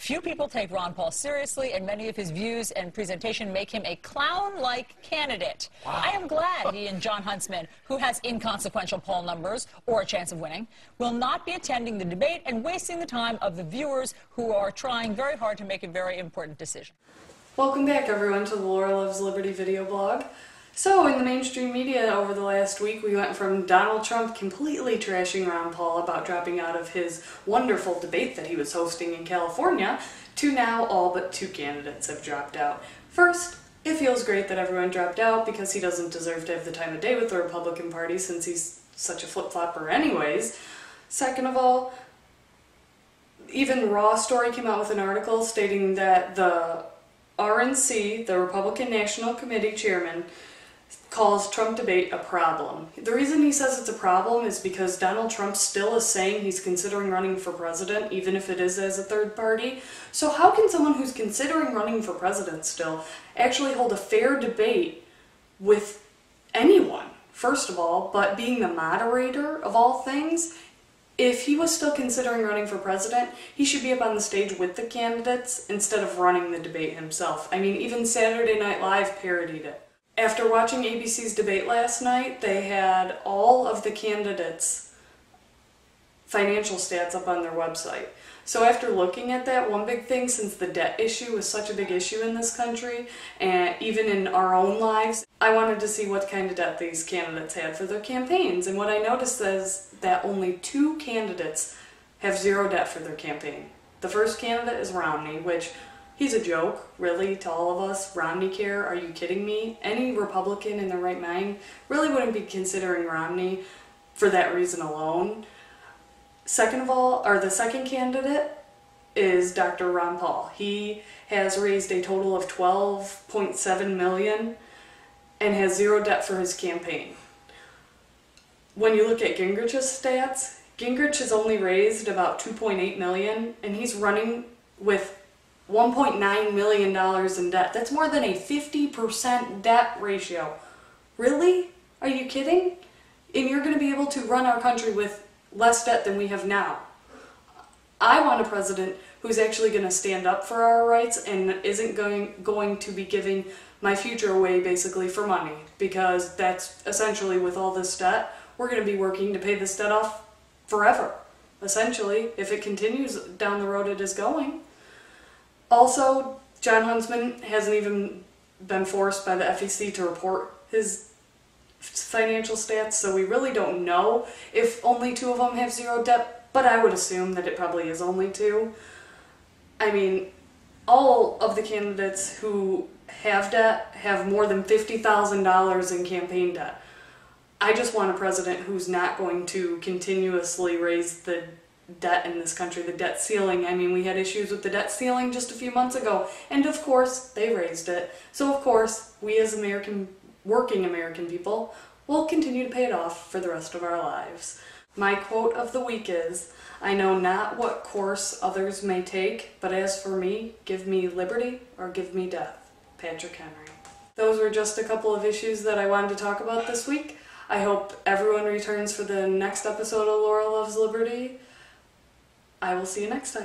Few people take Ron Paul seriously, and many of his views and presentation make him a clown-like candidate. Wow. I am glad he and Jon Huntsman, who has inconsequential poll numbers or a chance of winning, will not be attending the debate and wasting the time of the viewers who are trying very hard to make a very important decision. Welcome back, everyone, to the Laura Loves Liberty video blog. So, in the mainstream media over the last week, we went from Donald Trump completely trashing Ron Paul about dropping out of his wonderful debate that he was hosting in California, to now all but two candidates have dropped out. First, it feels great that everyone dropped out because he doesn't deserve to have the time of day with the Republican Party since he's such a flip-flopper anyways. Second of all, even Raw Story came out with an article stating that the RNC, the Republican National Committee chairman, calls Trump debate a problem. The reason he says it's a problem is because Donald Trump still is saying he's considering running for president, even if it is as a third party. So how can someone who's considering running for president still actually hold a fair debate with anyone, first of all, but being the moderator of all things? If he was still considering running for president, he should be up on the stage with the candidates instead of running the debate himself. I mean, even Saturday Night Live parodied it. After watching ABC's debate last night, they had all of the candidates' financial stats up on their website. So after looking at that, one big thing, since the debt issue is such a big issue in this country, and even in our own lives, I wanted to see what kind of debt these candidates had for their campaigns. And what I noticed is that only two candidates have zero debt for their campaign. The first candidate is Romney, which he's a joke, really, to all of us. Romney care? Are you kidding me? Any Republican in their right mind really wouldn't be considering Romney for that reason alone. Second of all, or the second candidate is Dr. Ron Paul. He has raised a total of $12.7 million and has zero debt for his campaign. When you look at Gingrich's stats, Gingrich has only raised about $2.8 million, and he's running with $1.9 million in debt. That's more than a 50% debt ratio. Really? Are you kidding? And you're going to be able to run our country with less debt than we have now. I want a president who's actually going to stand up for our rights and isn't going to be giving my future away basically for money, because that's essentially, with all this debt, we're going to be working to pay this debt off forever, essentially, if it continues down the road it is going. Also, Jon Huntsman hasn't even been forced by the FEC to report his financial stats, so we really don't know if only two of them have zero debt, but I would assume that it probably is only two. I mean, all of the candidates who have debt have more than $50,000 in campaign debt. I just want a president who's not going to continuously raise the debt in this country, the debt ceiling. I mean, we had issues with the debt ceiling just a few months ago, and of course, they raised it. So of course, we as working American people will continue to pay it off for the rest of our lives. My quote of the week is, "I know not what course others may take, but as for me, give me liberty or give me death." Patrick Henry. Those were just a couple of issues that I wanted to talk about this week. I hope everyone returns for the next episode of Laura Loves Liberty. I will see you next time.